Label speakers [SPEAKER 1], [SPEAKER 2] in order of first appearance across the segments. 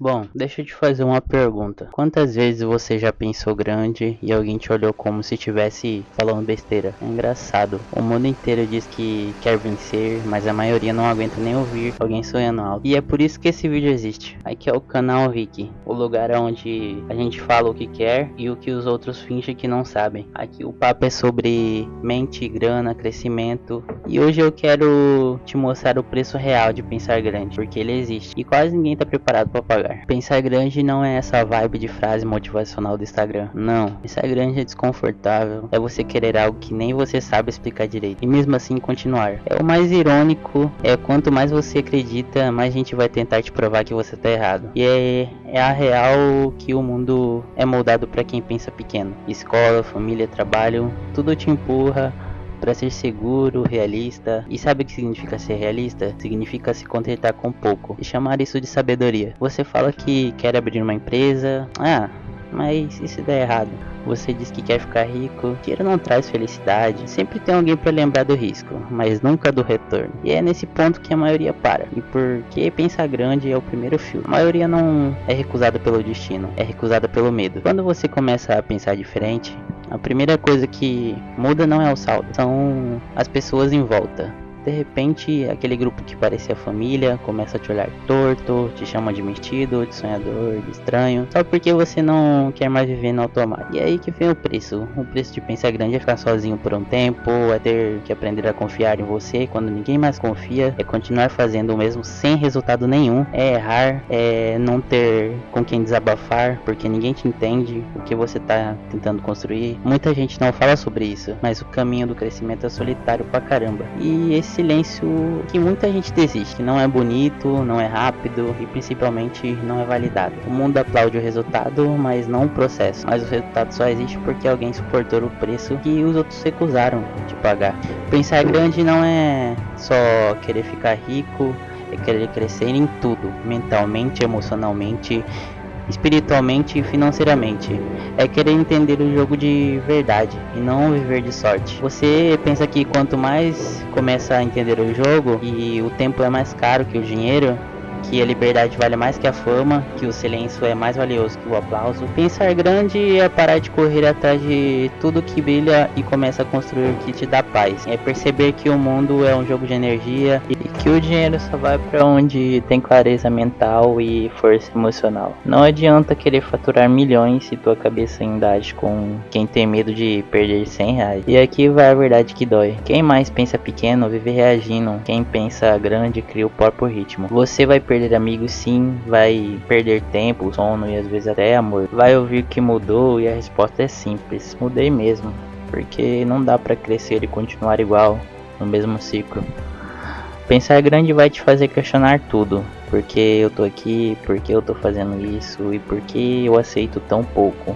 [SPEAKER 1] Bom, deixa eu te fazer uma pergunta. Quantas vezes você já pensou grande e alguém te olhou como se estivesse falando besteira? É engraçado. O mundo inteiro diz que quer vencer, mas a maioria não aguenta nem ouvir alguém sonhando alto. E é por isso que esse vídeo existe. Aqui é o canal Rick, o lugar onde a gente fala o que quer e o que os outros fingem que não sabem. Aqui o papo é sobre mente, grana, crescimento. E hoje eu quero te mostrar o preço real de pensar grande, porque ele existe e quase ninguém está preparado para pagar. Pensar grande não é essa vibe de frase motivacional do Instagram. Não, pensar grande é desconfortável. É você querer algo que nem você sabe explicar direito e mesmo assim continuar. É o mais irônico, é quanto mais você acredita, mais gente vai tentar te provar que você tá errado. E é a real que o mundo é moldado para quem pensa pequeno. Escola, família, trabalho, tudo te empurra para ser seguro, realista. E sabe o que significa ser realista? Significa se contentar com pouco e chamar isso de sabedoria. Você fala que quer abrir uma empresa, mas e se der errado? Você diz que quer ficar rico. Dinheiro não traz felicidade. Sempre tem alguém para lembrar do risco, mas nunca do retorno. E é nesse ponto que a maioria para. E porque pensar grande é o primeiro filtro. A maioria não é recusada pelo destino, é recusada pelo medo. Quando você começa a pensar diferente, a primeira coisa que muda não é o saldo, são as pessoas em volta. De repente, aquele grupo que parecia família começa a te olhar torto, te chama de metido, de sonhador, de estranho, só porque você não quer mais viver no automático. E aí que vem o preço. O preço de pensar grande é ficar sozinho por um tempo, é ter que aprender a confiar em você quando ninguém mais confia, é continuar fazendo o mesmo sem resultado nenhum, é errar, é não ter com quem desabafar, porque ninguém te entende o que você tá tentando construir. Muita gente não fala sobre isso, mas o caminho do crescimento é solitário pra caramba. E esse silêncio que muita gente desiste, que não é bonito, não é rápido e principalmente não é validado. O mundo aplaude o resultado, mas não o processo. Mas o resultado só existe porque alguém suportou o preço que os outros recusaram de pagar. Pensar grande não é só querer ficar rico, é querer crescer em tudo, mentalmente, emocionalmente, espiritualmente e financeiramente. É querer entender o jogo de verdade e não viver de sorte. Você pensa que quanto mais começa a entender o jogo e o tempo é mais caro que o dinheiro, que a liberdade vale mais que a fama, que o silêncio é mais valioso que o aplauso. Pensar grande é parar de correr atrás de tudo que brilha e começa a construir o que te dá paz. É perceber que o mundo é um jogo de energia e que o dinheiro só vai para onde tem clareza mental e força emocional. Não adianta querer faturar milhões se tua cabeça ainda age com quem tem medo de perder 100 reais. E aqui vai a verdade que dói. Quem mais pensa pequeno vive reagindo. Quem pensa grande cria o próprio ritmo. Você vai perder amigos sim, vai perder tempo, sono e às vezes até amor. Vai ouvir que mudou e a resposta é simples: mudei mesmo, porque não dá pra crescer e continuar igual, no mesmo ciclo. Pensar grande vai te fazer questionar tudo. Por que eu tô aqui, por que eu tô fazendo isso e por que eu aceito tão pouco.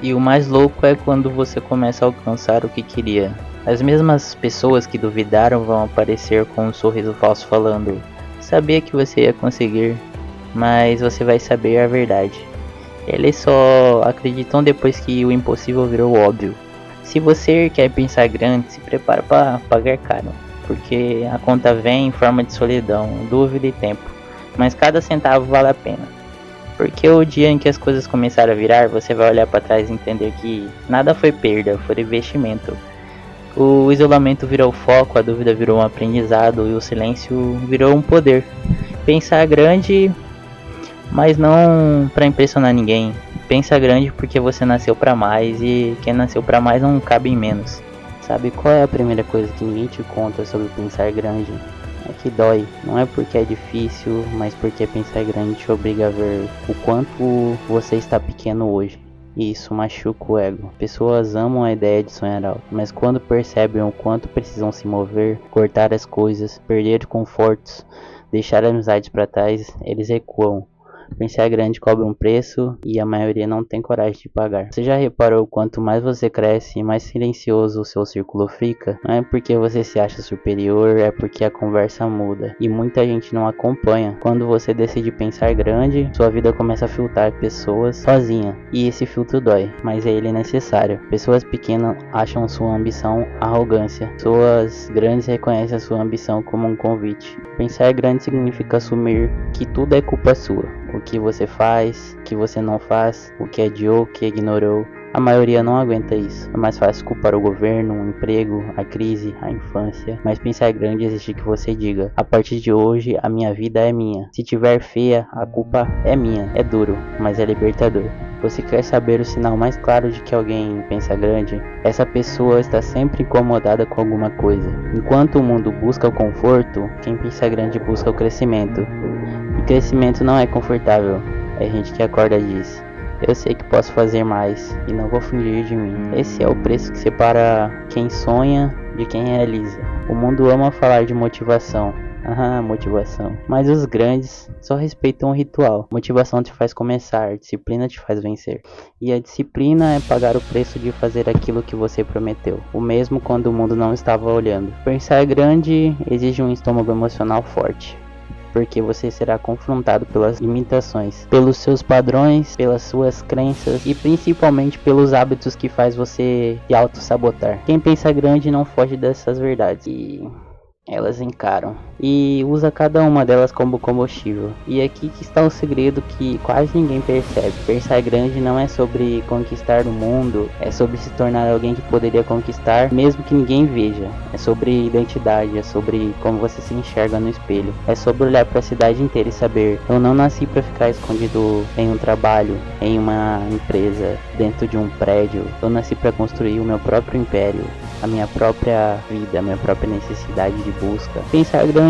[SPEAKER 1] E o mais louco é quando você começa a alcançar o que queria. As mesmas pessoas que duvidaram vão aparecer com um sorriso falso falando: sabia que você ia conseguir, mas você vai saber a verdade. Eles só acreditam depois que o impossível virou óbvio. Se você quer pensar grande, se prepara para pagar caro, porque a conta vem em forma de solidão, dúvida e tempo, mas cada centavo vale a pena. Porque o dia em que as coisas começarem a virar, você vai olhar para trás e entender que nada foi perda, foi investimento. O isolamento virou foco, a dúvida virou um aprendizado e o silêncio virou um poder. Pensar grande, mas não para impressionar ninguém. Pensa grande porque você nasceu para mais e quem nasceu para mais não cabe em menos. Sabe qual é a primeira coisa que ninguém te conta sobre pensar grande? É que dói. Não é porque é difícil, mas porque pensar grande te obriga a ver o quanto você está pequeno hoje. E isso machuca o ego. Pessoas amam a ideia de sonhar alto, mas quando percebem o quanto precisam se mover, cortar as coisas, perder confortos, deixar amizades para trás, eles recuam. Pensar grande cobra um preço e a maioria não tem coragem de pagar. Você já reparou quanto mais você cresce, mais silencioso o seu círculo fica? Não é porque você se acha superior, é porque a conversa muda e muita gente não acompanha. Quando você decide pensar grande, sua vida começa a filtrar pessoas sozinha e esse filtro dói, mas ele é necessário. Pessoas pequenas acham sua ambição arrogância. Pessoas grandes reconhecem a sua ambição como um convite. Pensar grande significa assumir que tudo é culpa sua. o que você faz, o que você não faz, o que adiou, o que ignorou. A maioria não aguenta isso. É mais fácil culpar o governo, o emprego, a crise, a infância. Mas pensar grande exige que você diga: a partir de hoje, a minha vida é minha. Se tiver feia, a culpa é minha. É duro, mas é libertador. Você quer saber o sinal mais claro de que alguém pensa grande? Essa pessoa está sempre incomodada com alguma coisa. Enquanto o mundo busca o conforto, quem pensa grande busca o crescimento. E crescimento não é confortável. É gente que acorda e diz: eu sei que posso fazer mais e não vou fugir de mim. Esse é o preço que separa quem sonha de quem realiza. O mundo ama falar de motivação. Motivação. Mas os grandes só respeitam o ritual. Motivação te faz começar, disciplina te faz vencer. E a disciplina é pagar o preço de fazer aquilo que você prometeu, o mesmo quando o mundo não estava olhando. Pensar grande exige um estômago emocional forte, porque você será confrontado pelas limitações, pelos seus padrões, pelas suas crenças e principalmente pelos hábitos que faz você se auto-sabotar. Quem pensa grande não foge dessas verdades e elas encaram e usa cada uma delas como combustível. E aqui que está o segredo que quase ninguém percebe. Pensar grande não é sobre conquistar o mundo, é sobre se tornar alguém que poderia conquistar mesmo que ninguém veja. É sobre identidade, é sobre como você se enxerga no espelho. É sobre olhar para a cidade inteira e saber: eu não nasci para ficar escondido em um trabalho, em uma empresa, dentro de um prédio. Eu nasci para construir o meu próprio império, a minha própria vida, a minha própria necessidade de busca. Pensar grande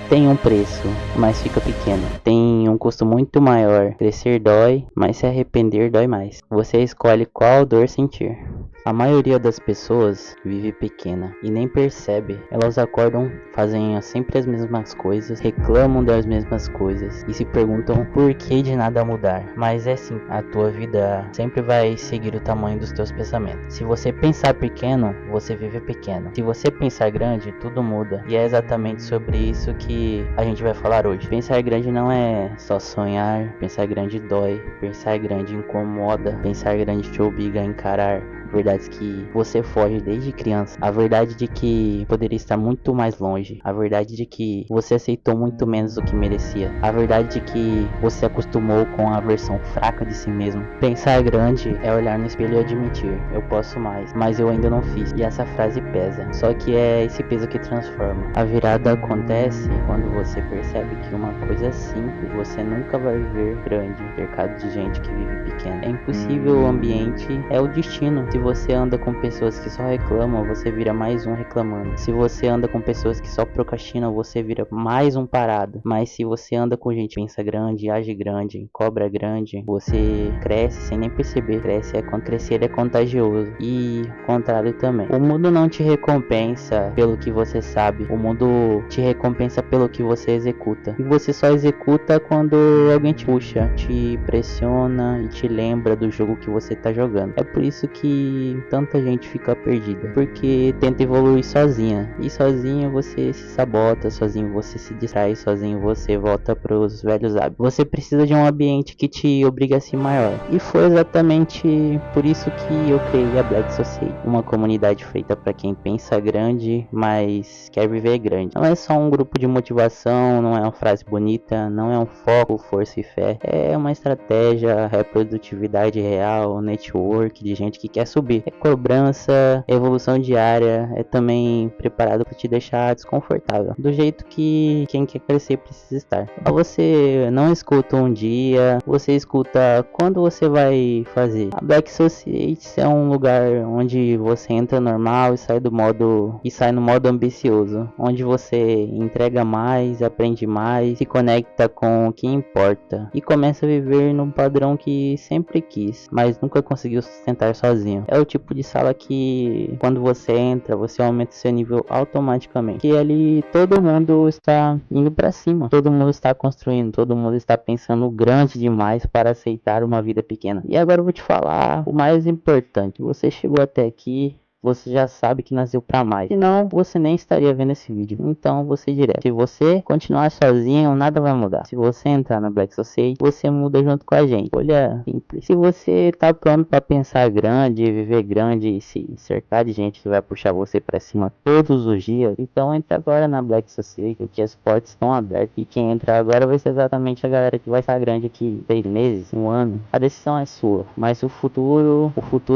[SPEAKER 1] tem um preço, mas fica pequeno. Tem um custo muito maior. Crescer dói, mas se arrepender dói mais. Você escolhe qual dor sentir. A maioria das pessoas vive pequena e nem percebe. Elas acordam, fazem sempre as mesmas coisas, reclamam das mesmas coisas e se perguntam por que de nada mudar. Mas é sim, a tua vida sempre vai seguir o tamanho dos teus pensamentos. Se você pensar pequeno, você vive pequeno. Se você pensar grande, tudo muda. E é exatamente sobre isso que a gente vai falar hoje. Pensar grande não é só sonhar, pensar grande dói, pensar grande incomoda, pensar grande te obriga a encarar verdades que você foge desde criança, a verdade de que poderia estar muito mais longe, a verdade de que você aceitou muito menos do que merecia, a verdade de que você acostumou com a versão fraca de si mesmo. Pensar grande é olhar no espelho e admitir: eu posso mais, mas eu ainda não fiz. E essa frase pesa, só que é esse peso que transforma. A virada acontece quando você percebe que uma coisa simples você nunca vai viver grande, cercado de gente que vive pequeno. É impossível, o ambiente é o destino. Se você anda com pessoas que só reclamam, você vira mais um reclamando. Se você anda com pessoas que só procrastinam, você vira mais um parado. Mas se você anda com gente que pensa grande, age grande, cobra grande, você cresce sem nem perceber. Crescer é contagioso. E o contrário também. O mundo não te recompensa pelo que você sabe. O mundo te recompensa pelo que você executa. E você só executa quando alguém te puxa, te pressiona e te lembra do jogo que você tá jogando. É por isso que tanta gente fica perdida, porque tenta evoluir sozinha, e sozinho você se sabota, sozinho você se distrai, sozinho você volta pros velhos hábitos. Você precisa de um ambiente que te obriga a ser maior, e foi exatamente por isso que eu criei a Black Society, uma comunidade feita para quem pensa grande, mas quer viver grande. Não é só um grupo de motivação, não é uma frase bonita, não é um foco, força e fé, é uma estratégia, reprodutividade real, network de gente que quer subir. É cobrança, evolução diária, é também preparado para te deixar desconfortável, do jeito que quem quer crescer precisa estar. Você não escuta um dia, você escuta quando você vai fazer. A Black Society é um lugar onde você entra normal e sai no modo ambicioso, onde você entrega mais, aprende mais, se conecta com o que importa e começa a viver num padrão que sempre quis, mas nunca conseguiu sustentar sozinho. É o tipo de sala que quando você entra, você aumenta seu nível automaticamente. Que ali todo mundo está indo para cima, todo mundo está construindo, todo mundo está pensando grande demais para aceitar uma vida pequena. E agora eu vou te falar o mais importante. Você chegou até aqui você já sabe que nasceu pra mais. Senão, você nem estaria vendo esse vídeo. Então, você direto. Se você continuar sozinho, nada vai mudar. Se você entrar na Black Society, você muda junto com a gente. Olha, simples. Se você tá pronto pra pensar grande, viver grande e se cercar de gente que vai puxar você pra cima todos os dias, então entre agora na Black Society, que as portas estão abertas. E quem entrar agora vai ser exatamente a galera que vai estar grande aqui 6 meses, um ano. A decisão é sua, mas o futuro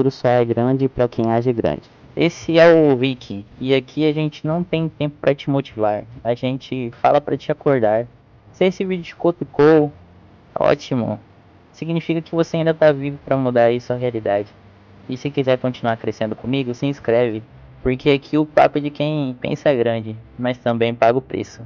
[SPEAKER 1] só é grande pra quem age grande. Esse é o Viking, e aqui a gente não tem tempo para te motivar, a gente fala para te acordar. Se esse vídeo te cutucou, ótimo, significa que você ainda tá vivo para mudar isso a realidade. E se quiser continuar crescendo comigo, se inscreve, porque aqui o papo é de quem pensa grande, mas também paga o preço.